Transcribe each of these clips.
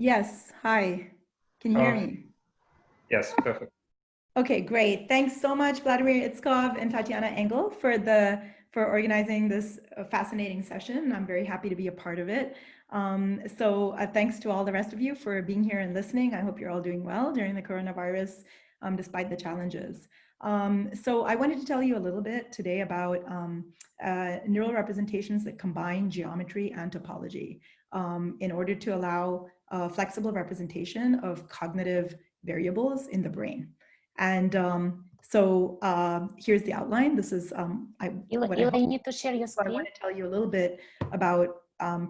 Yes, hi. Can you hear Oh, me? yes, perfect. Okay, great. Thanks so much, Vladimir Itzkov and Tatiana Engel for organizing this fascinating session. I'm very happy to be a part of it. Thanks to all the rest of you for being here and listening. I hope you're all doing well during the coronavirus, despite the challenges. I wanted to tell you a little bit today about neural representations that combine geometry and topology in order to allow flexible representation of cognitive variables in the brain. And here's the outline. This is Ila, you need to share your so I screen. want to tell you a little bit about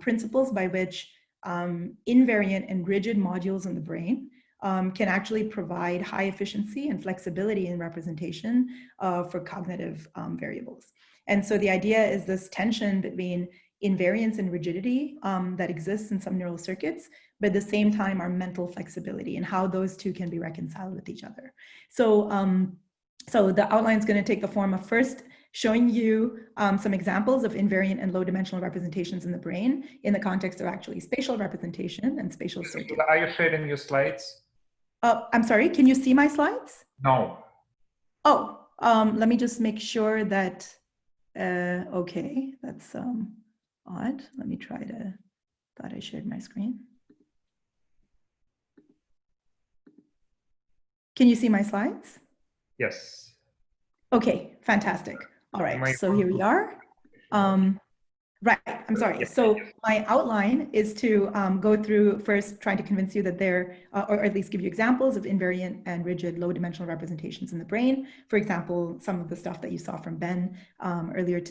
principles by which invariant and rigid modules in the brain can actually provide high efficiency and flexibility in representation for cognitive variables. And so the idea is this tension between invariance and rigidity that exists in some neural circuits, but at the same time our mental flexibility and how those two can be reconciled with each other. So the outline is going to take the form of first showing you some examples of invariant and low dimensional representations in the brain in the context of actually spatial representation and spatial circuits. Are you sharing your slides? I'm sorry, can you see my slides? No. Oh, let me just make sure that, okay, that's odd. Let me try to, thought I shared my screen. Can you see my slides? Yes. Okay, fantastic. All right, My so here we are. Right, I'm sorry. So my outline is to go through first trying to convince you that there, or at least give you examples of invariant and rigid low dimensional representations in the brain. For example, some of the stuff that you saw from Ben earlier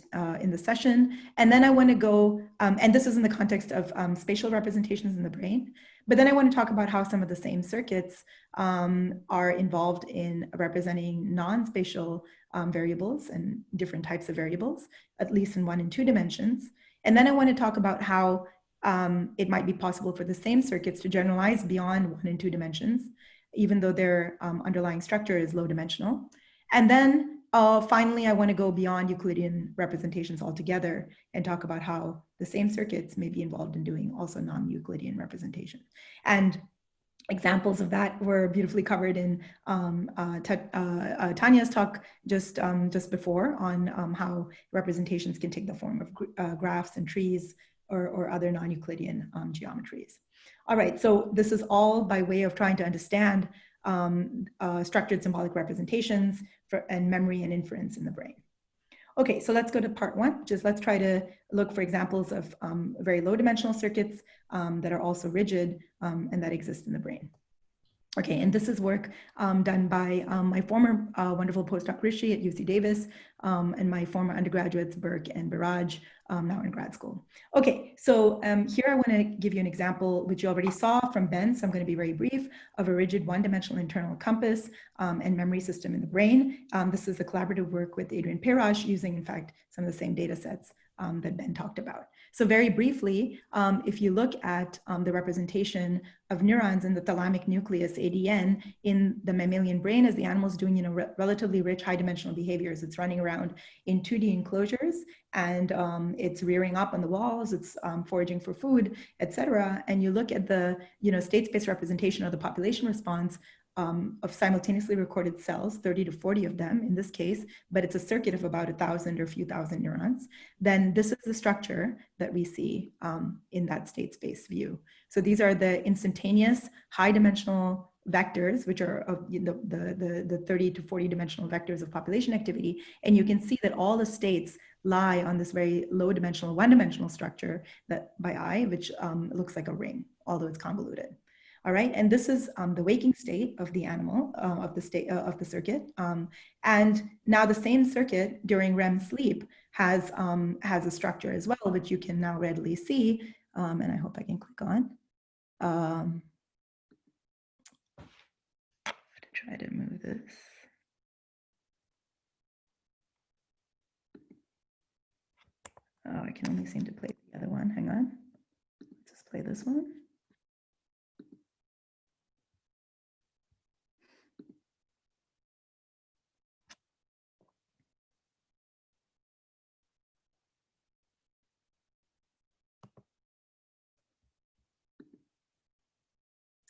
in the session. And then I want to go, and this is in the context of spatial representations in the brain. But then I want to talk about how some of the same circuits are involved in representing non-spatial variables and different types of variables, at least in 1 and 2 dimensions. And then I want to talk about how it might be possible for the same circuits to generalize beyond 1 and 2 dimensions, even though their underlying structure is low dimensional. And then finally, I want to go beyond Euclidean representations altogether and talk about how the same circuits may be involved in doing also non-Euclidean representation. And examples of that were beautifully covered in Tanya's talk just before on how representations can take the form of graphs and trees or other non-Euclidean geometries. All right, so this is all by way of trying to understand structured symbolic representations and memory and inference in the brain. Okay, so let's go to part 1. Just let's try to look for examples of very low dimensional circuits that are also rigid and that exist in the brain. Okay, and this is work done by my former wonderful postdoc Rishi at UC Davis and my former undergraduates Burke and Biraj now in grad school. Okay, so here I want to give you an example which you already saw from Ben, so I'm going to be very brief, of a rigid one-dimensional internal compass and memory system in the brain. This is a collaborative work with Adrian Perash using, in fact, some of the same data sets that Ben talked about. So very briefly, if you look at the representation of neurons in the thalamic nucleus, ADN, in the mammalian brain as the animal is doing relatively rich high-dimensional behaviors. It's running around in 2D enclosures and it's rearing up on the walls, it's foraging for food, etc. And you look at the state space representation of the population response of simultaneously recorded cells, 30 to 40 of them in this case, but it's a circuit of about 1,000 or a few thousand neurons, then this is the structure that we see in that state space view. So these are the instantaneous high dimensional vectors, which are of the 30 to 40 dimensional vectors of population activity. And you can see that all the states lie on this very low dimensional, one-dimensional structure that by eye, which looks like a ring, although it's convoluted. All right, and this is the waking state of the animal, of the circuit. And now the same circuit during REM sleep has a structure as well, which you can now readily see. And I hope I can click on. To try to move this. Oh, I can only seem to play the other one. Hang on. Let's just play this one.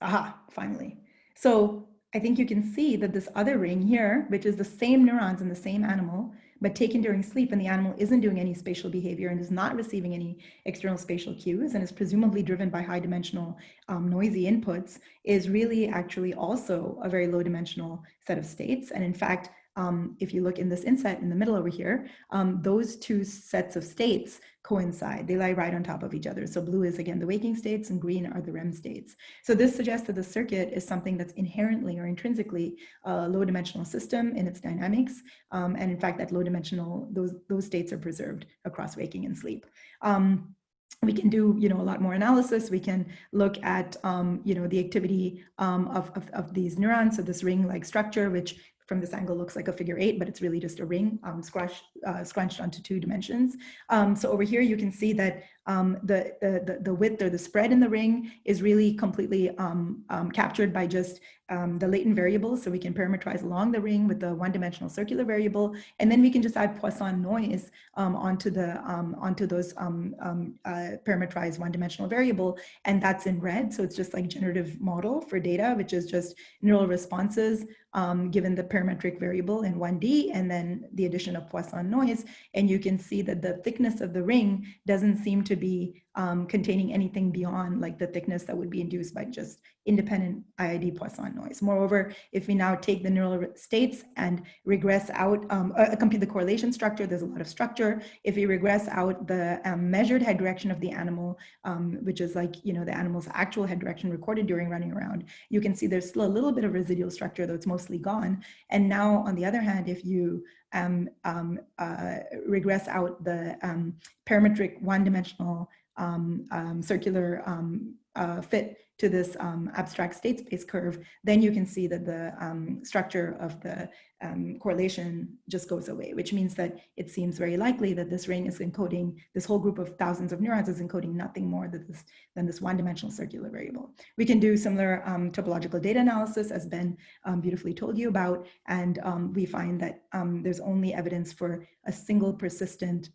Aha, finally. So I think you can see that this other ring here, which is the same neurons in the same animal, but taken during sleep, and the animal isn't doing any spatial behavior and is not receiving any external spatial cues and is presumably driven by high dimensional noisy inputs, is really actually also a very low dimensional set of states. And in fact, if you look in this inset in the middle over here, those two sets of states coincide. They lie right on top of each other. So blue is, again, the waking states and green are the REM states. So this suggests that the circuit is something that's inherently or intrinsically a low dimensional system in its dynamics. And in fact, that low dimensional, those states are preserved across waking and sleep. We can do, a lot more analysis. We can look at, the activity of these neurons. So this ring-like structure, which from this angle looks like a figure 8, but it's really just a ring scrunched onto 2 dimensions. So over here, you can see that the width or the spread in the ring is really completely captured by just the latent variables. So we can parametrize along the ring with the one-dimensional circular variable, and then we can just add Poisson noise onto those parametrized one-dimensional variable, and that's in red. So it's just like generative model for data, which is just neural responses given the parametric variable in 1D, and then the addition of Poisson noise. And you can see that the thickness of the ring doesn't seem to be containing anything beyond like the thickness that would be induced by just independent IID Poisson noise. Moreover, if we now take the neural states and regress out, compute the correlation structure, there's a lot of structure. If we regress out the measured head direction of the animal, which is like, the animal's actual head direction recorded during running around, you can see there's still a little bit of residual structure, though it's mostly gone. And now, on the other hand, if you regress out the parametric one-dimensional circular fit to this abstract state space curve, then you can see that the structure of the correlation just goes away, which means that it seems very likely that this ring is encoding, this whole group of thousands of neurons is encoding nothing more than this one-dimensional circular variable. We can do similar topological data analysis, as Ben beautifully told you about, and we find that there's only evidence for a single persistent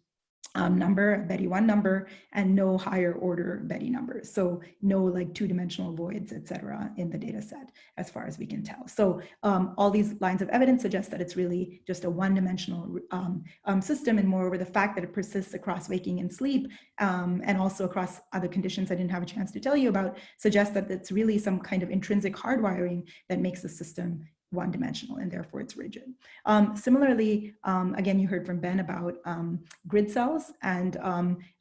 number, Betty 1 number, and no higher order Betty numbers. So no like 2-dimensional voids, et cetera, in the data set, as far as we can tell. So all these lines of evidence suggest that it's really just a one-dimensional system. And moreover, the fact that it persists across waking and sleep, and also across other conditions I didn't have a chance to tell you about, suggests that it's really some kind of intrinsic hardwiring that makes the system one-dimensional, and therefore it's rigid. Similarly, again, you heard from Ben about grid cells, and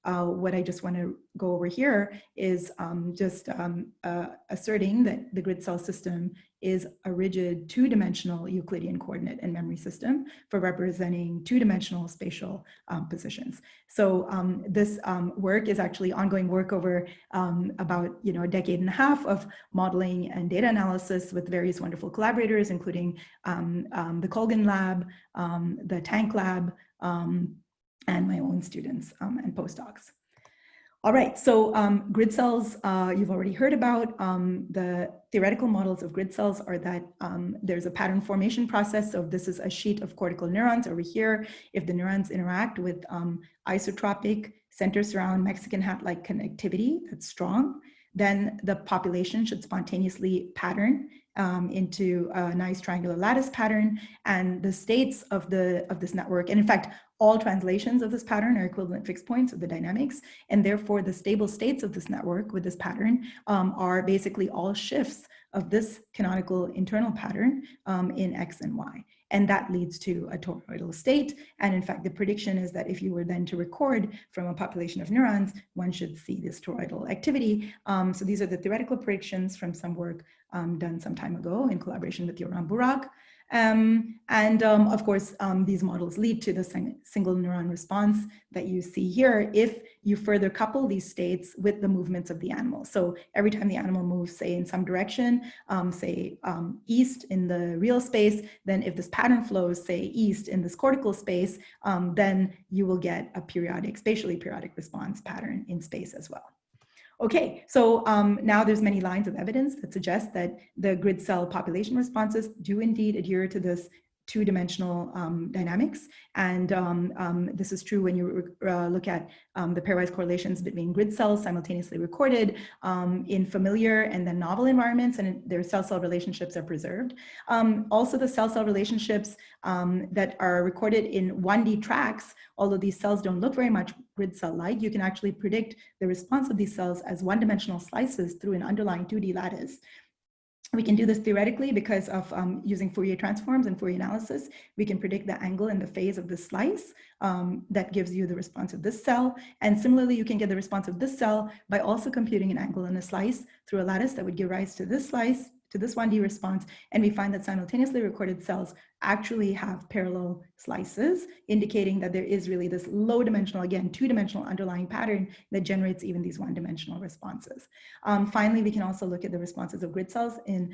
what I just want to go over here is just asserting that the grid cell system is a rigid 2-dimensional Euclidean coordinate and memory system for representing 2-dimensional spatial positions. So this work is actually ongoing work over about a decade and a half of modeling and data analysis with various wonderful collaborators, including the Colgan Lab, the Tank Lab, and my own students and postdocs. All right, so grid cells, you've already heard about. The theoretical models of grid cells are that there's a pattern formation process. So this is a sheet of cortical neurons over here. If the neurons interact with isotropic center surround Mexican hat-like connectivity that's strong, then the population should spontaneously pattern into a nice triangular lattice pattern, and the states of this network, and in fact, all translations of this pattern are equivalent fixed points of the dynamics, and therefore the stable states of this network with this pattern are basically all shifts of this canonical internal pattern in X and Y. And that leads to a toroidal state. And in fact, the prediction is that if you were then to record from a population of neurons, one should see this toroidal activity. So these are the theoretical predictions from some work done some time ago in collaboration with Yoram Burak. Of course, these models lead to the single neuron response that you see here if you further couple these states with the movements of the animal. So every time the animal moves, say, in some direction, say east in the real space, then if this pattern flows, say, east in this cortical space, then you will get a periodic, spatially periodic response pattern in space as well. Okay, so now there's many lines of evidence that suggest that the grid cell population responses do indeed adhere to this two-dimensional dynamics. And this is true when you look at the pairwise correlations between grid cells simultaneously recorded in familiar and then novel environments, and their cell-cell relationships are preserved. Also, the cell-cell relationships that are recorded in 1D tracks, although these cells don't look very much grid cell-like, you can actually predict the response of these cells as one-dimensional slices through an underlying 2D lattice. We can do this theoretically because of using Fourier transforms and Fourier analysis. We can predict the angle and the phase of this slice that gives you the response of this cell. And similarly, you can get the response of this cell by also computing an angle and a slice through a lattice that would give rise to this slice, to this 1D response. And we find that simultaneously recorded cells actually have parallel slices, indicating that there is really this low dimensional, again, two-dimensional underlying pattern that generates even these one-dimensional responses. Finally, we can also look at the responses of grid cells in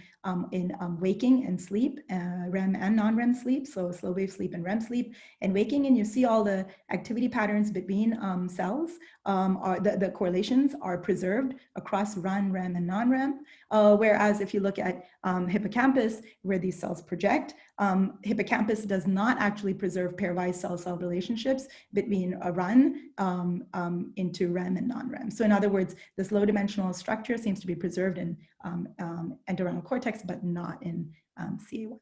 waking and sleep, REM and non-REM sleep, so slow wave sleep and REM sleep and waking, and you see all the activity patterns between cells, the correlations are preserved across REM, and non-REM, whereas if you look at hippocampus, where these cells project, hippocampus does not actually preserve pairwise cell-cell relationships between a run into REM and non-REM. So in other words, this low-dimensional structure seems to be preserved in entorhinal cortex, but not in CA1.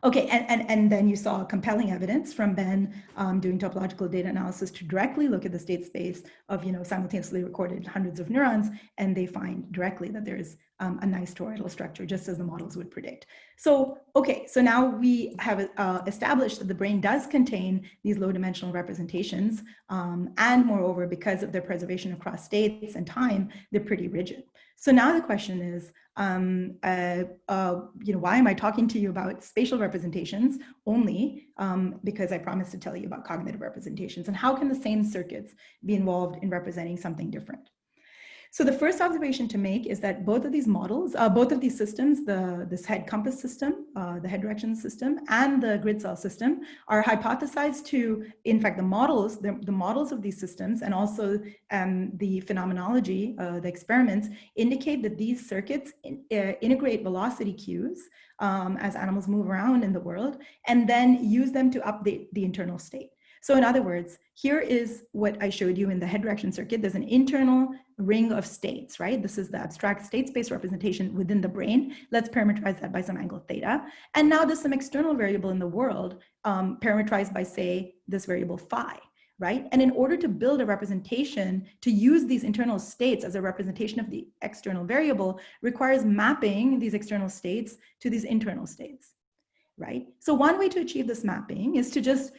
Okay, and then you saw compelling evidence from Ben doing topological data analysis to directly look at the state space of simultaneously recorded hundreds of neurons, and they find directly that there is a nice toroidal structure, just as the models would predict. So, okay, so now we have established that the brain does contain these low-dimensional representations, and moreover, because of their preservation across states and time, they're pretty rigid. So now the question is, why am I talking to you about spatial representations only? Because I promised to tell you about cognitive representations, and how can the same circuits be involved in representing something different? So the first observation to make is that both of these models, both of these systems, this head compass system, the head direction system, and the grid cell system are hypothesized to, in fact, the models of these systems, and also the phenomenology, the experiments, indicate that these circuits integrate velocity cues as animals move around in the world, and then use them to update the internal state. So in other words, here is what I showed you in the head direction circuit. There's an internal ring of states, right? This is the abstract state space representation within the brain. Let's parameterize that by some angle theta. And now there's some external variable in the world parameterized by, say, this variable phi, right? And in order to build a representation, to use these internal states as a representation of the external variable requires mapping these external states to these internal states. Right? So one way to achieve this mapping is to just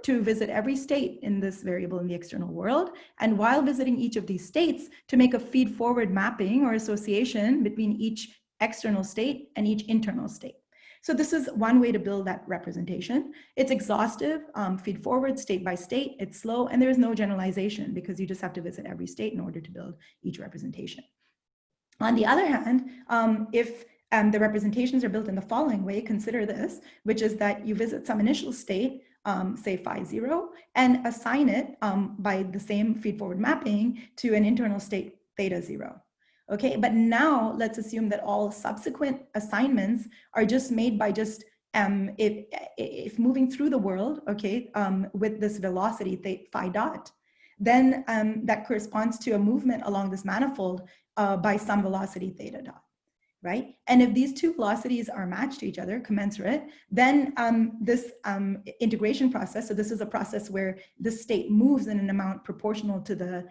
visit every state in this variable in the external world. And while visiting each of these states, to make a feed-forward mapping or association between each external state and each internal state. So this is one way to build that representation. It's exhaustive, feed-forward, state by state. It's slow, and there is no generalization because you just have to visit every state in order to build each representation. On the other hand, if the representations are built in the following way, consider this, which is that you visit some initial state, say phi 0, and assign it by the same feed-forward mapping to an internal state theta 0. Okay, but now let's assume that all subsequent assignments are just made by just, if moving through the world, okay, with this velocity phi dot, then that corresponds to a movement along this manifold by some velocity theta dot. Right? And if these two velocities are matched to each other, commensurate, then this integration process, so this is a process where the state moves in an amount proportional to the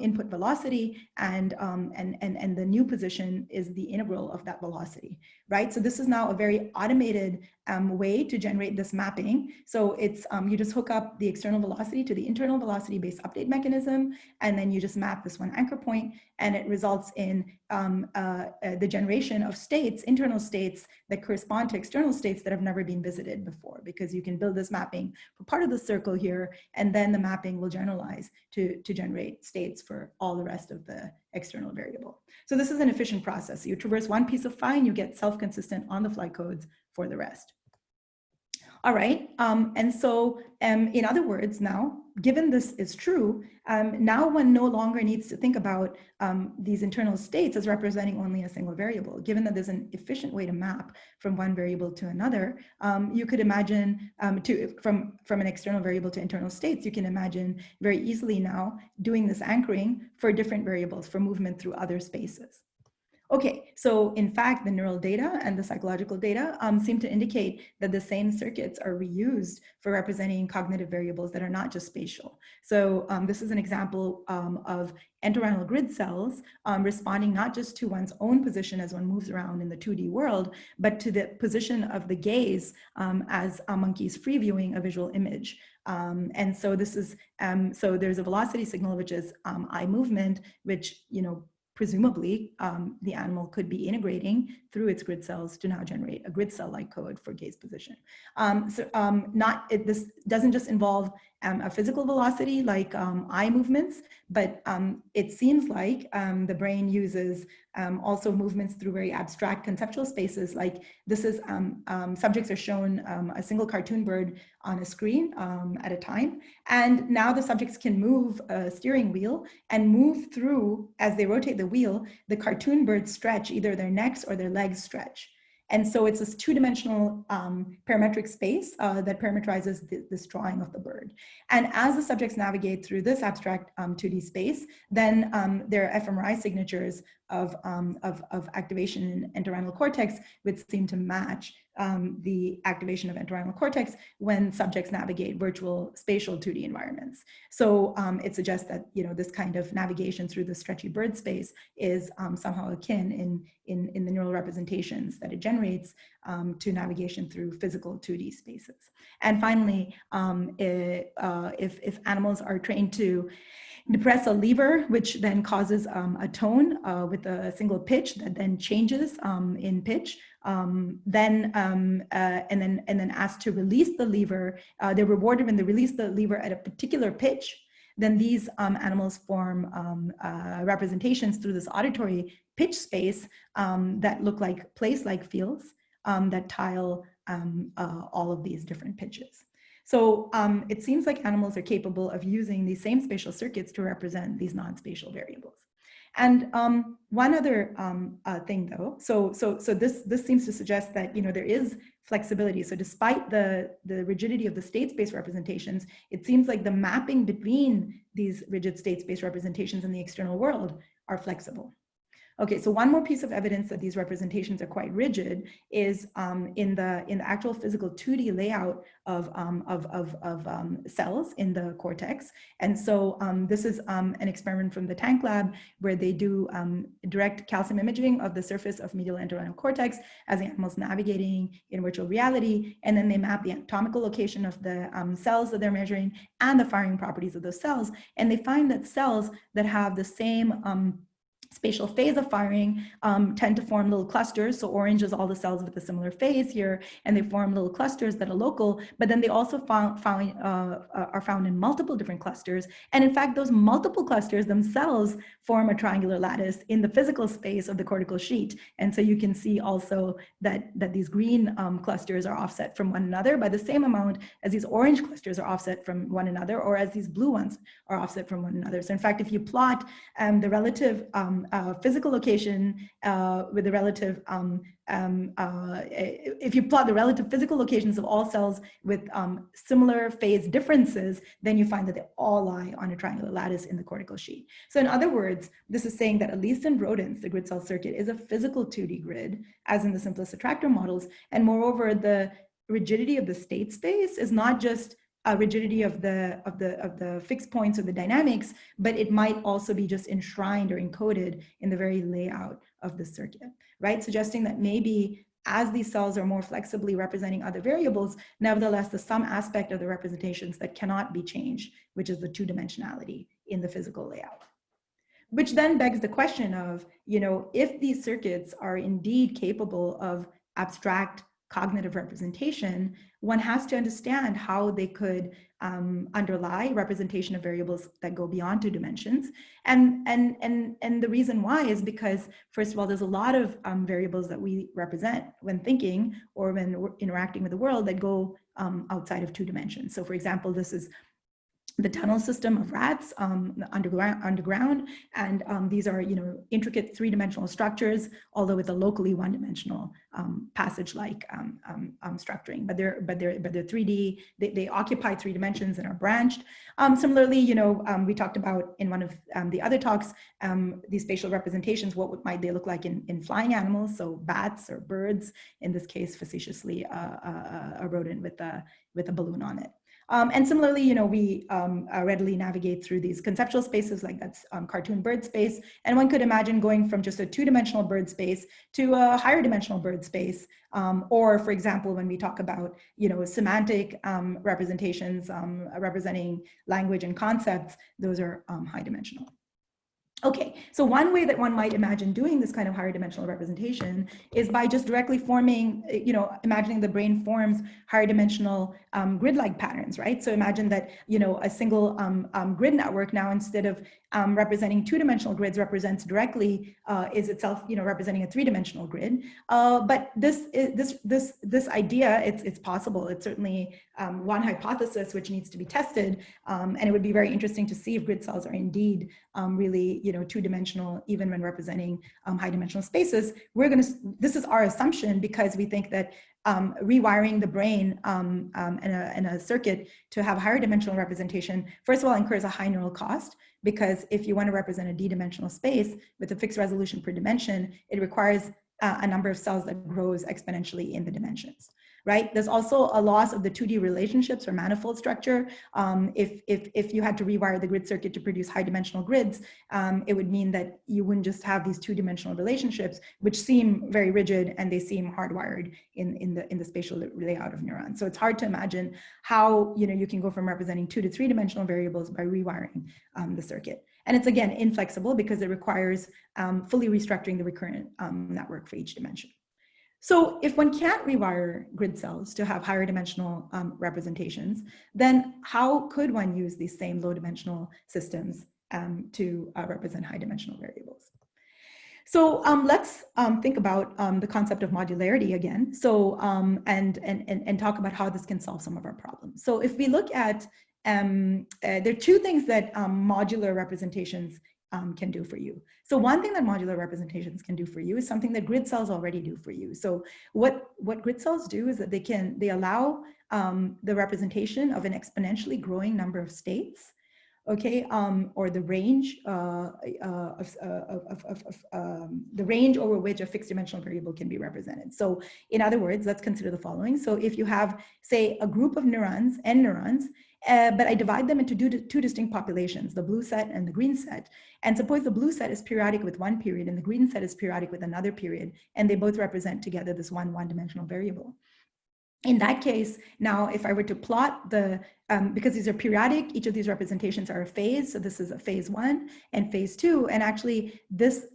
input velocity, and the new position is the integral of that velocity, right? So this is now a very automated way to generate this mapping. So it's, you just hook up the external velocity to the internal velocity-based update mechanism, and then you just map this one anchor point, and it results in the generation of states, internal states that correspond to external states that have never been visited before, because you can build this mapping for part of the circle here, and then the mapping will generalize to generate states for all the rest of the external variable. So this is an efficient process. You traverse one piece of phi and you get self-consistent on-the-fly codes for the rest. All right. And so, in other words, now, given this is true, now one no longer needs to think about these internal states as representing only a single variable. Given that there's an efficient way to map from one variable to another, you could imagine from an external variable to internal states, you can imagine very easily now doing this anchoring for different variables for movement through other spaces. Okay, so in fact, the neural data and the psychological data seem to indicate that the same circuits are reused for representing cognitive variables that are not just spatial. So this is an example of entorhinal grid cells responding not just to one's own position as one moves around in the 2D world, but to the position of the gaze as a monkey's free viewing a visual image. And so this is, so there's a velocity signal, which is eye movement, which, you know, presumably the animal could be integrating through its grid cells to now generate a grid cell-like code for gaze position. This doesn't just involve a physical velocity like eye movements, but it seems like the brain uses also movements through very abstract conceptual spaces. Like this is, subjects are shown a single cartoon bird on a screen at a time. And now the subjects can move a steering wheel and move through, as they rotate the wheel, the cartoon birds stretch, either their necks or their legs stretch. And so it's this two-dimensional parametric space that parametrizes this drawing of the bird. And as the subjects navigate through this abstract 2D space, then there are fMRI signatures of activation in entorhinal cortex, which seem to match the activation of entorhinal cortex when subjects navigate virtual spatial 2D environments. So it suggests that, you know, this kind of navigation through the stretchy bird space is somehow akin in the neural representations that it generates to navigation through physical 2D spaces. And finally, if animals are trained to depress a lever, which then causes a tone with a single pitch that then changes in pitch, and then asked to release the lever, they're rewarded when they release the lever at a particular pitch. Then these animals form representations through this auditory pitch space that look like place-like fields that tile all of these different pitches. So it seems like animals are capable of using these same spatial circuits to represent these non-spatial variables. And one other thing, though, so this seems to suggest that, you know, there is flexibility. So despite the rigidity of the state space representations, it seems like the mapping between these rigid state space representations in the external world are flexible. Okay, so one more piece of evidence that these representations are quite rigid is in the actual physical 2D layout of cells in the cortex. And so this is an experiment from the Tank Lab where they do direct calcium imaging of the surface of medial entorhinal cortex as the animal's navigating in virtual reality, and then they map the anatomical location of the cells that they're measuring and the firing properties of those cells. And they find that cells that have the same spatial phase of firing tend to form little clusters. So orange is all the cells with a similar phase here, and they form little clusters that are local, but then they also are found in multiple different clusters. And in fact, those multiple clusters themselves form a triangular lattice in the physical space of the cortical sheet. And so you can see also that these green clusters are offset from one another by the same amount as these orange clusters are offset from one another, or as these blue ones are offset from one another. So in fact, if you plot the relative physical location with the relative, if you plot the relative physical locations of all cells with similar phase differences, then you find that they all lie on a triangular lattice in the cortical sheet. So in other words, this is saying that at least in rodents, the grid cell circuit is a physical 2D grid, as in the simplest attractor models. And moreover, the rigidity of the state space is not just a rigidity of the fixed points or the dynamics, but it might also be just enshrined or encoded in the very layout of the circuit, right? Suggesting that maybe as these cells are more flexibly representing other variables, nevertheless, there's some aspect of the representations that cannot be changed, which is the two-dimensionality in the physical layout. Which then begs the question of, you know, if these circuits are indeed capable of abstract cognitive representation, one has to understand how they could underlie representation of variables that go beyond 2 dimensions. And the reason why is because, first of all, there's a lot of variables that we represent when thinking or when we're interacting with the world that go outside of 2 dimensions. So for example, this is the tunnel system of rats underground, and these are, you know, intricate 3-dimensional structures, although with a locally 1-dimensional passage-like structuring. But they're 3D. They occupy 3 dimensions and are branched. Similarly, you know, we talked about in one of the other talks these spatial representations. What might they look like in flying animals? So bats or birds. In this case, facetiously, a rodent with a balloon on it. And similarly, you know, we readily navigate through these conceptual spaces, like that's cartoon bird space. And one could imagine going from just a 2-dimensional bird space to a higher dimensional bird space. Or for example, when we talk about, you know, semantic representations representing language and concepts, those are high dimensional. Okay, so one way that one might imagine doing this kind of higher dimensional representation is by just directly forming, you know, imagining the brain forms higher dimensional grid-like patterns, right? So imagine that, you know, a single grid network now, instead of representing 2-dimensional grids, represents directly is itself, you know, representing a 3-dimensional grid. But this idea, it's possible. It's certainly one hypothesis which needs to be tested, and it would be very interesting to see if grid cells are indeed really, you know, 2-dimensional, even when representing high-dimensional spaces. This is our assumption, because we think that rewiring the brain in a circuit to have higher dimensional representation, first of all, incurs a high neural cost, because if you want to represent a d-dimensional space with a fixed resolution per dimension, it requires a number of cells that grows exponentially in the dimensions. Right? There's also a loss of the 2D relationships or manifold structure. If you had to rewire the grid circuit to produce high dimensional grids, it would mean that you wouldn't just have these 2-dimensional relationships, which seem very rigid and they seem hardwired in the spatial layout of neurons. So it's hard to imagine how, you know, you can go from representing 2 to 3-dimensional variables by rewiring the circuit. And it's, again, inflexible because it requires fully restructuring the recurrent network for each dimension. So if one can't rewire grid cells to have higher dimensional representations, then how could one use these same low dimensional systems to represent high dimensional variables? So let's think about the concept of modularity again. So and talk about how this can solve some of our problems. So if we look at there are 2 things that modular representations can do for you. So one thing that modular representations can do for you is something that grid cells already do for you. So what grid cells do is that they allow the representation of an exponentially growing number of states, okay, or the range the range over which a fixed dimensional variable can be represented. So in other words, let's consider the following. So if you have, say, a group of neurons, n neurons, but I divide them into 2 distinct populations, the blue set and the green set. And suppose the blue set is periodic with one period and the green set is periodic with another period, and they both represent together this one-dimensional variable. In that case, now if I were to plot the, because these are periodic, each of these representations are a phase. So this is a phase 1 and phase 2. And actually this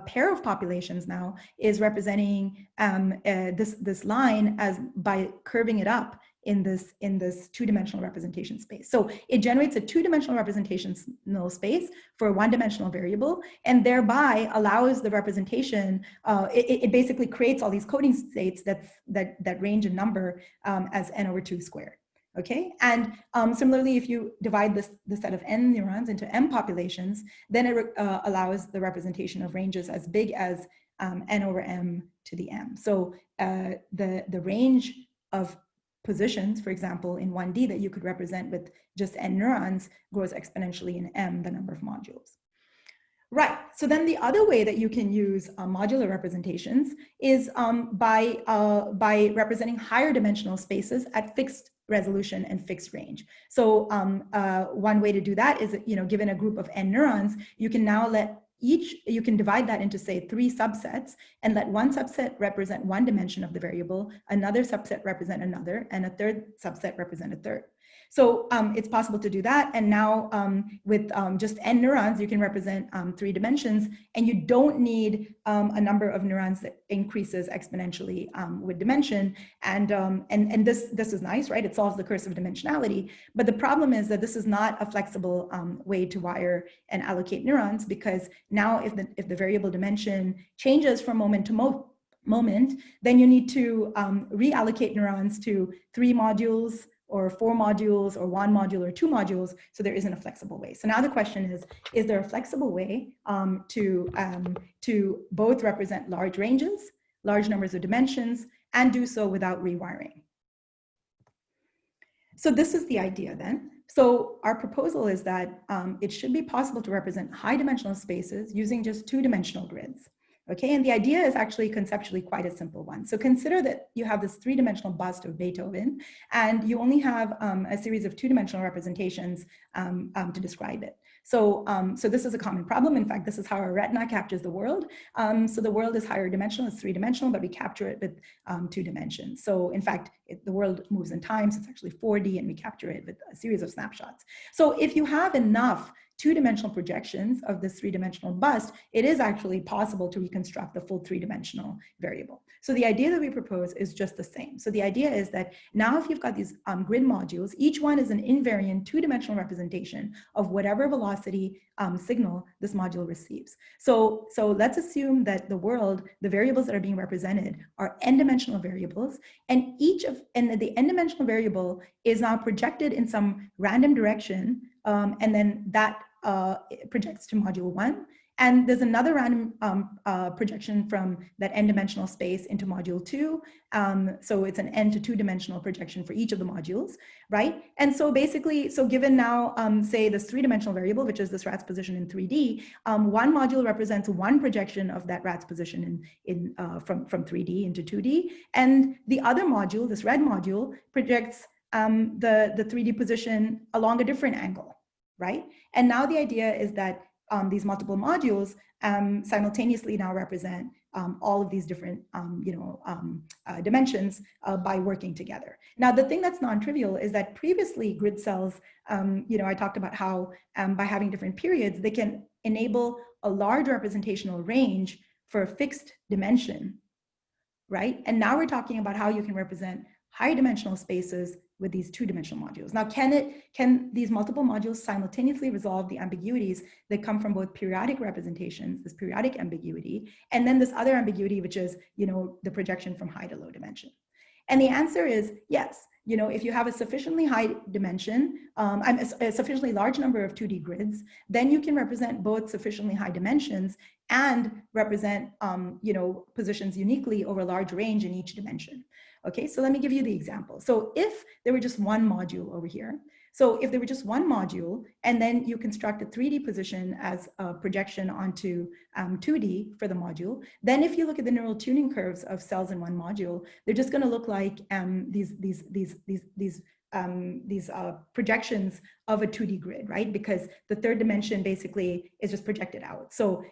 pair of populations now is representing this line as by curving it up in this 2-dimensional representation space. So it generates a 2-dimensional representational space for a 1-dimensional variable, and thereby allows the representation, it basically creates all these coding states that range in number as n over 2 squared. Okay, and similarly, if you divide the set of n neurons into m populations, then it allows the representation of ranges as big as n over m to the m. So the range of positions, for example, in 1D that you could represent with just n neurons grows exponentially in m, the number of modules. Right, so then the other way that you can use modular representations is by representing higher dimensional spaces at fixed resolution and fixed range. So one way to do that is, you know, given a group of n neurons, you can now you can divide that into, say, 3 subsets and let one subset represent one dimension of the variable, another subset represent another, and a third subset represent a third. So it's possible to do that. And now with just n neurons, you can represent 3 dimensions, and you don't need a number of neurons that increases exponentially with dimension. And this is nice, right? It solves the curse of dimensionality. But the problem is that this is not a flexible way to wire and allocate neurons, because now if the variable dimension changes from moment to moment, then you need to reallocate neurons to 3 modules or 4 modules or 1 module or 2 modules. So there isn't a flexible way. So now the question is there a flexible way to both represent large ranges, large numbers of dimensions, and do so without rewiring? So this is the idea then. So our proposal is that it should be possible to represent high dimensional spaces using just 2-dimensional grids. Okay, and the idea is actually conceptually quite a simple one. So consider that you have this 3-dimensional bust of Beethoven, and you only have a series of 2-dimensional representations to describe it. So this is a common problem. In fact, this is how our retina captures the world. So the world is higher dimensional, it's 3-dimensional, but we capture it with 2 dimensions. So in fact, the world moves in time, so it's actually 4D, and we capture it with a series of snapshots. So if you have enough 2-dimensional projections of this 3-dimensional bust, it is actually possible to reconstruct the full 3-dimensional variable. So the idea that we propose is just the same. So the idea is that now if you've got these grid modules, each one is an invariant 2-dimensional representation of whatever velocity signal this module receives. So let's assume that the world, the variables that are being represented are n-dimensional variables, and the n-dimensional variable is now projected in some random direction, and then that projects to module 1. And there's another random projection from that n-dimensional space into module 2. So it's an n to 2-dimensional projection for each of the modules, right? And so basically, so given now, say this 3-dimensional variable, which is this rat's position in 3D, one module represents one projection of that rat's position from 3D into 2D. And the other module, this red module, projects the 3D position along a different angle, right? And now the idea is that these multiple modules simultaneously now represent all of these different dimensions by working together. Now, the thing that's non-trivial is that previously grid cells, I talked about how by having different periods, they can enable a large representational range for a fixed dimension, right? And now we're talking about how you can represent high dimensional spaces with these 2-dimensional modules. Now, can these multiple modules simultaneously resolve the ambiguities that come from both periodic representations, this periodic ambiguity, and then this other ambiguity, which is, the projection from high to low dimension? And the answer is yes. If you have a sufficiently high dimension, a sufficiently large number of 2D grids, then you can represent both sufficiently high dimensions and represent, positions uniquely over a large range in each dimension. Okay, so let me give you the example. So if there were just one module over here, so if there were just one module, and then you construct a 3D position as a projection onto 2D for the module, then if you look at the neural tuning curves of cells in one module, they're just going to look like these projections of a 2D grid, right? Because the 3rd dimension basically is just projected out. So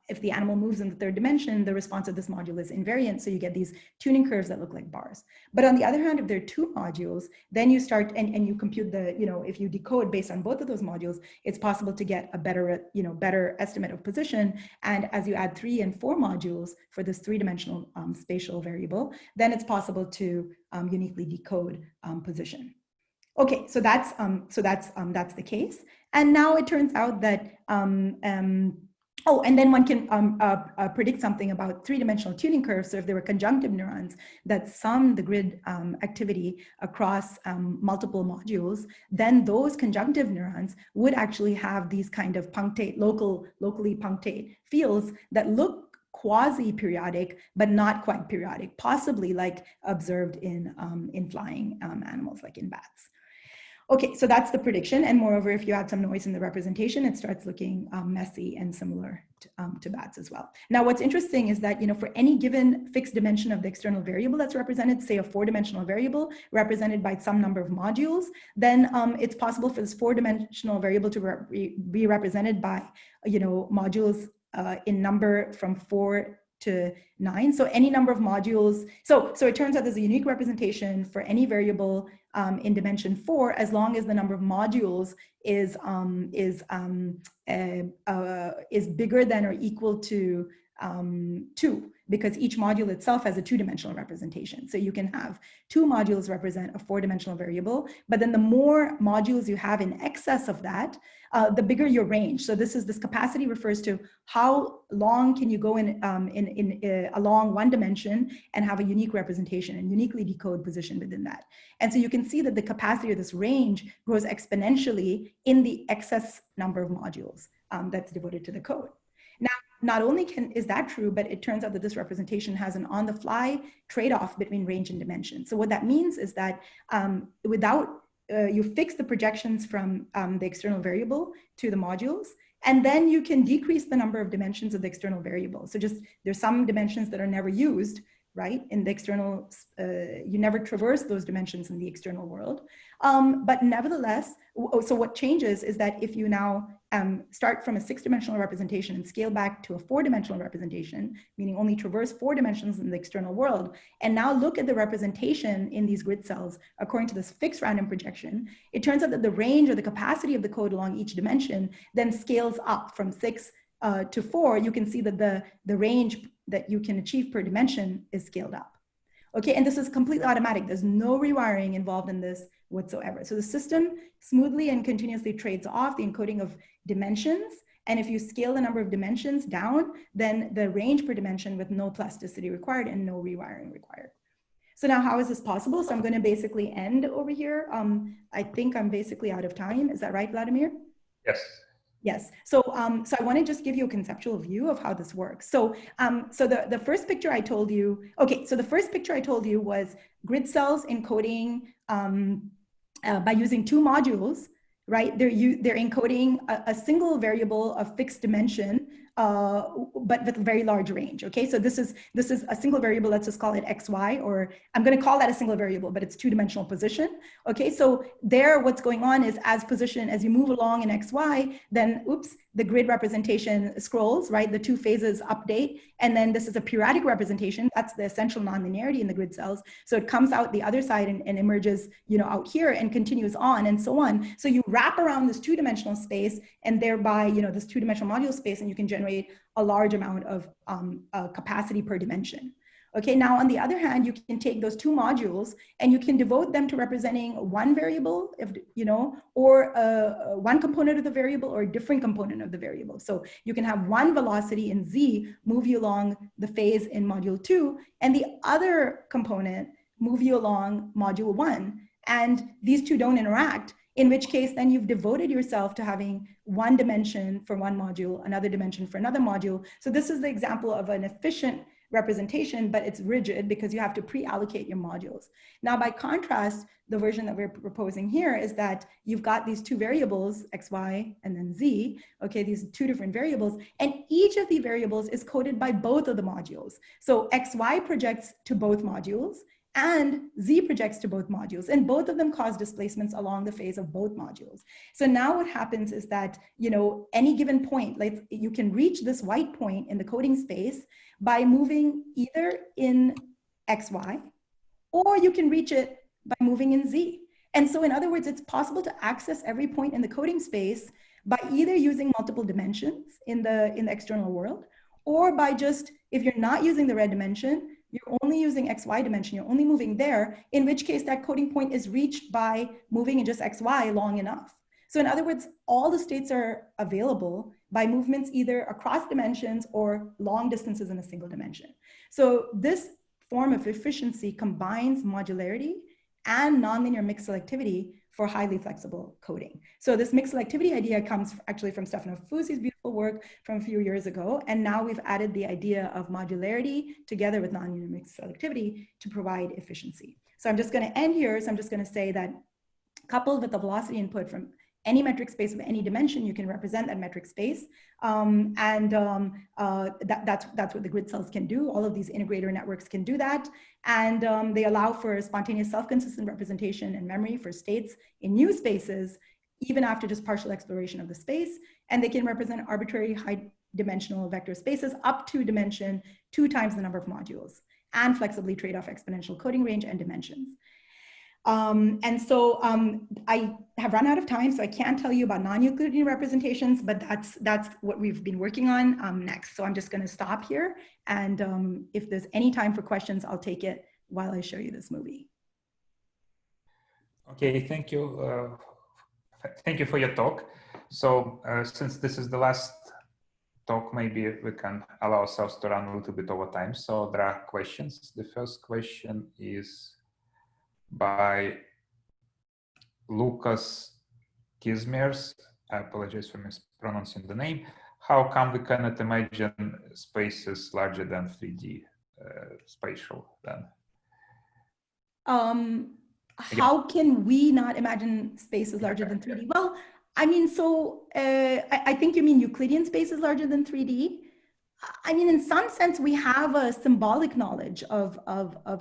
if the animal moves in the 3rd dimension, the response of this module is invariant. So you get these tuning curves that look like bars. But on the other hand, if there are 2 modules, then you start and you compute the, if you decode based on both of those modules, it's possible to get a better estimate of position. And as you add 3 and 4 modules for this 3-dimensional spatial variable, then it's possible to uniquely decode position. Okay, so that's the case. And now it turns out that and then one can predict something about 3-dimensional tuning curves. So if there were conjunctive neurons that sum the grid activity across multiple modules, then those conjunctive neurons would actually have these kind of punctate, locally punctate fields that look quasi-periodic, but not quite periodic, possibly like observed in flying animals, like in bats. Okay, so that's the prediction. And moreover, if you add some noise in the representation, it starts looking messy and similar to bats as well. Now, what's interesting is that, for any given fixed dimension of the external variable that's represented, say a 4-dimensional variable represented by some number of modules, then it's possible for this 4-dimensional variable to be represented by, modules in number from 4 to 9. So any number of modules. So it turns out there's a unique representation for any variable in dimension 4, as long as the number of modules is bigger than or equal to 2, because each module itself has a 2-dimensional representation. So you can have 2 modules represent a 4-dimensional variable, but then the more modules you have in excess of that, the bigger your range. So this capacity refers to how long can you go along one dimension and have a unique representation and uniquely decode position within that. And so you can see that the capacity of this range grows exponentially in the excess number of modules that's devoted to the code. Now, not only is that true, but it turns out that this representation has an on-the-fly trade-off between range and dimension. So what that means is that you fix the projections from the external variable to the modules, and then you can decrease the number of dimensions of the external variable. So there's some dimensions that are never used, right? In the external, you never traverse those dimensions in the external world. But nevertheless, so what changes is that if you now start from a 6-dimensional representation and scale back to a 4-dimensional representation, meaning only traverse 4 dimensions in the external world, and now look at the representation in these grid cells according to this fixed random projection, it turns out that the range or the capacity of the code along each dimension then scales up from 6 to 4. You can see that the range that you can achieve per dimension is scaled up. Okay, and this is completely automatic. There's no rewiring involved in this whatsoever. So the system smoothly and continuously trades off the encoding of dimensions. And if you scale the number of dimensions down, then the range per dimension with no plasticity required and no rewiring required. So now how is this possible? So I'm going to basically end over here. I think I'm basically out of time. Is that right, Vladimir? Yes. Yes. So, so I want to just give you a conceptual view of how this works. So, the first picture I told you, okay, so the first picture I told you was grid cells encoding by using 2 modules, right? They're encoding a single variable of fixed dimension, but with a very large range. Okay, so this is a single variable. Let's just call it XY, or I'm going to call that a single variable, but it's 2-dimensional position. Okay, so there, what's going on is as you move along in XY, then oops, the grid representation scrolls, right? The 2 phases update, and then this is a periodic representation. That's the essential nonlinearity in the grid cells. So it comes out the other side and emerges, out here and continues on and so on. So you wrap around this 2-dimensional space and thereby, this 2-dimensional module space, and you can generate a large amount of capacity per dimension. Okay, now on the other hand, you can take those 2 modules and you can devote them to representing one variable, or one component of the variable or a different component of the variable. So you can have one velocity in z move you along the phase in module 2, and the other component move you along module 1. And these 2 don't interact, in which case then you've devoted yourself to having one dimension for one module, another dimension for another module. So this is the example of an efficient representation, but it's rigid because you have to pre-allocate your modules. Now, by contrast, the version that we're proposing here is that you've got these 2 variables, x, y, and then z, okay, these 2 different variables, and each of the variables is coded by both of the modules. So x, y projects to both modules, and z projects to both modules, and both of them cause displacements along the phase of both modules. So now what happens is that, any given point, like you can reach this white point in the coding space by moving either in xy, or you can reach it by moving in z. And so in other words, it's possible to access every point in the coding space by either using multiple dimensions in the external world, or by just, if you're not using the red dimension, you're only using XY dimension, you're only moving there, in which case that coding point is reached by moving in just XY long enough. So in other words, all the states are available by movements either across dimensions or long distances in a single dimension. So this form of efficiency combines modularity and nonlinear mixed selectivity for highly flexible coding. So this mixed selectivity idea comes actually from Stefano Fusi's beautiful work from a few years ago. And now we've added the idea of modularity together with nonlinear mixed selectivity to provide efficiency. So I'm just going to end here. So I'm just going to say that coupled with the velocity input from any metric space of any dimension, you can represent that metric space. That's what the grid cells can do. All of these integrator networks can do that. And they allow for spontaneous self-consistent representation and memory for states in new spaces, even after just partial exploration of the space. And they can represent arbitrary high dimensional vector spaces up to dimension 2 times the number of modules, and flexibly trade off exponential coding range and dimensions. I have run out of time, so I can't tell you about non-Euclidean representations, but that's what we've been working on next. So I'm just going to stop here, and if there's any time for questions, I'll take it while I show you this movie. Okay, thank you. Thank you for your talk. So since this is the last talk, maybe we can allow ourselves to run a little bit over time. So there are questions. The first question is by Lucas Kismers. I apologize for mispronouncing the name. How come we cannot imagine spaces larger than 3D spatial then? How can we not imagine spaces larger than 3D? Well, I mean, so I think you mean Euclidean spaces larger than 3D. I mean, in some sense, we have a symbolic knowledge of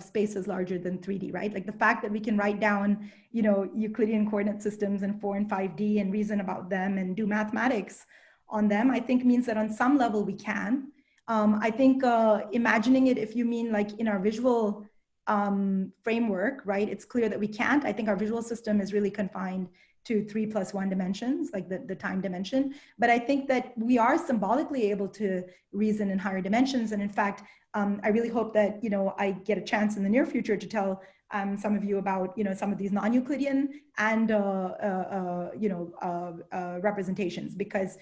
spaces larger than 3D, right? Like the fact that we can write down, you know, Euclidean coordinate systems in 4 and 5D and reason about them and do mathematics on them, I think means that on some level we can. I think imagining it, if you mean like in our visual framework, right, it's clear that we can't. I think our visual system is really confined to 3+1 dimensions, like the time dimension. But I think that we are symbolically able to reason in higher dimensions. And in fact, I really hope that, you know, I get a chance in the near future to tell some of you about, you know, some of these non-Euclidean and, representations, because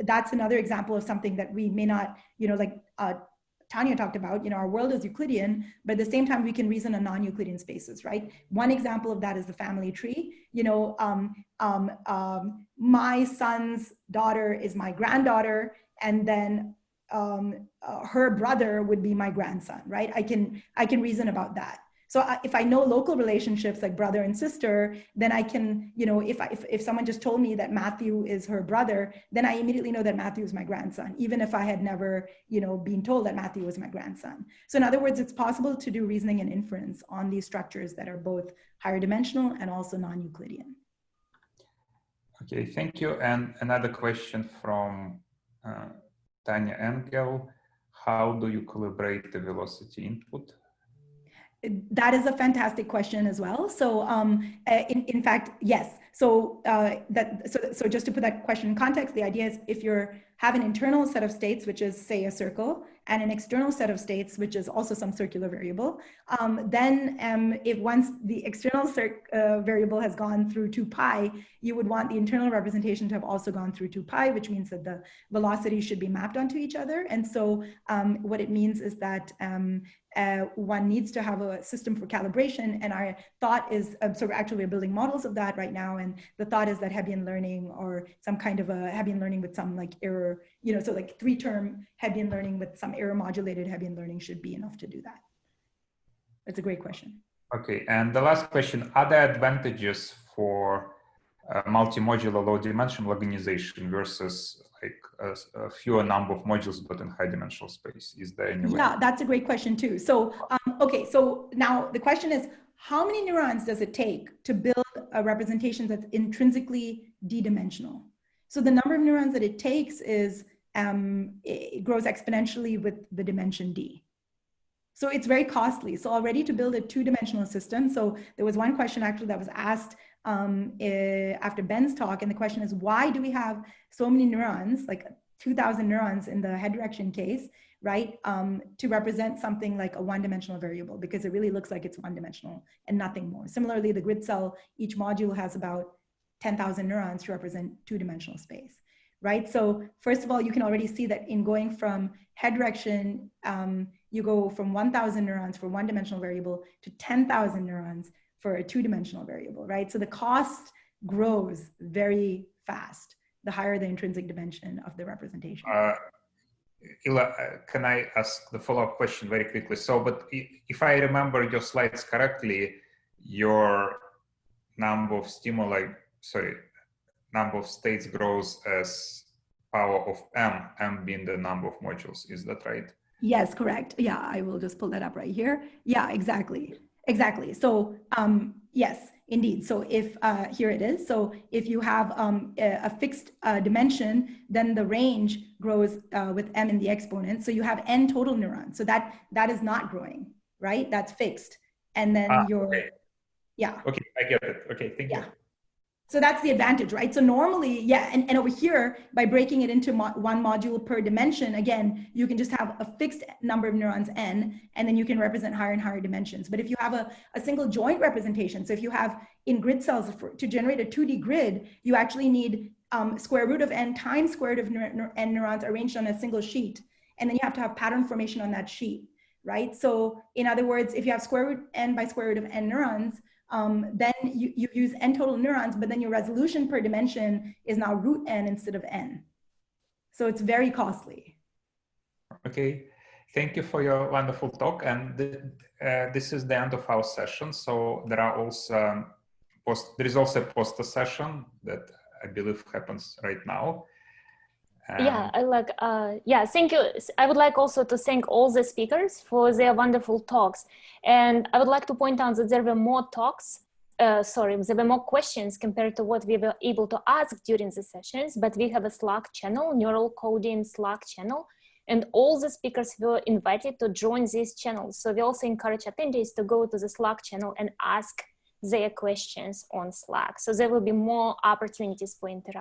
that's another example of something that we may not, you know, like Tanya talked about, you know, our world is Euclidean, but at the same time, we can reason in non-Euclidean spaces, right? One example of that is the family tree. You know, my son's daughter is my granddaughter, and then her brother would be my grandson, right? I can reason about that. So if I know local relationships like brother and sister, then I can, you know, if someone just told me that Matthew is her brother, then I immediately know that Matthew is my grandson, even if I had never, you know, been told that Matthew was my grandson. So in other words, it's possible to do reasoning and inference on these structures that are both higher dimensional and also non-Euclidean. Okay, thank you. And another question from Tanya Engel. How do you calibrate the velocity input? That is a fantastic question as well. So in fact, yes. So so just to put that question in context, the idea is if you have an internal set of states, which is say a circle, and an external set of states, which is also some circular variable, then if once the external variable has gone through 2 pi, you would want the internal representation to have also gone through 2 pi, which means that the velocity should be mapped onto each other. And so what it means is that one needs to have a system for calibration, and our thought is, so we're building models of that right now, and the thought is that Hebbian learning, or some kind of a Hebbian learning with some like error, you know, so like 3-term Hebbian learning with some error modulated Hebbian learning should be enough to do that. It's a great question. Okay, and the last question, are there advantages for multi-modular low-dimensional organization versus like a fewer number of modules but in high-dimensional space? Is there any way? Yeah, that's a great question too. So, okay, so now the question is, how many neurons does it take to build a representation that's intrinsically d-dimensional? So the number of neurons that it takes is, it grows exponentially with the dimension d. So it's very costly. So already to build a 2-dimensional system, so there was one question actually that was asked after Ben's talk, and the question is, why do we have so many neurons, like 2,000 neurons in the head direction case, right, to represent something like a 1-dimensional variable, because it really looks like it's 1-dimensional and nothing more. Similarly, the grid cell, each module has about 10,000 neurons to represent 2-dimensional space, right? So first of all, you can already see that in going from head direction, you go from 1,000 neurons for 1-dimensional variable to 10,000 neurons for a 2-dimensional variable, right? So the cost grows very fast, the higher the intrinsic dimension of the representation. Ila, can I ask the follow-up question very quickly? So, but if I remember your slides correctly, your number of stimuli, number of states grows as power of m being the number of modules. Is that right? Yes, correct. Yeah, I will just pull that up right here. Yeah, exactly. Exactly. So yes, indeed. So if here it is. So if you have a fixed dimension, then the range grows with m in the exponent. So you have n total neurons. So that is not growing, right? That's fixed. And then okay. Yeah. Okay, I get it. Okay, thank you. So that's the advantage, right? So normally, yeah, and over here, by breaking it into one module per dimension, again, you can just have a fixed number of neurons, n, and then you can represent higher and higher dimensions. But if you have a single joint representation, so if you have in grid cells, to generate a 2D grid, you actually need square root of n times square root of n neurons arranged on a single sheet. And then you have to have pattern formation on that sheet, right? So in other words, if you have square root n by square root of n neurons, then you use n total neurons, but then your resolution per dimension is now root n instead of n. So it's very costly. Okay, thank you for your wonderful talk. And this is the end of our session. So there are also there is also a poster session that I believe happens right now. Yeah, thank you. I would like also to thank all the speakers for their wonderful talks. And I would like to point out that there were more talks, there were more questions compared to what we were able to ask during the sessions, but we have a Slack channel, Neural Coding Slack channel, and all the speakers were invited to join this channel. So we also encourage attendees to go to the Slack channel and ask their questions on Slack. So there will be more opportunities for interaction.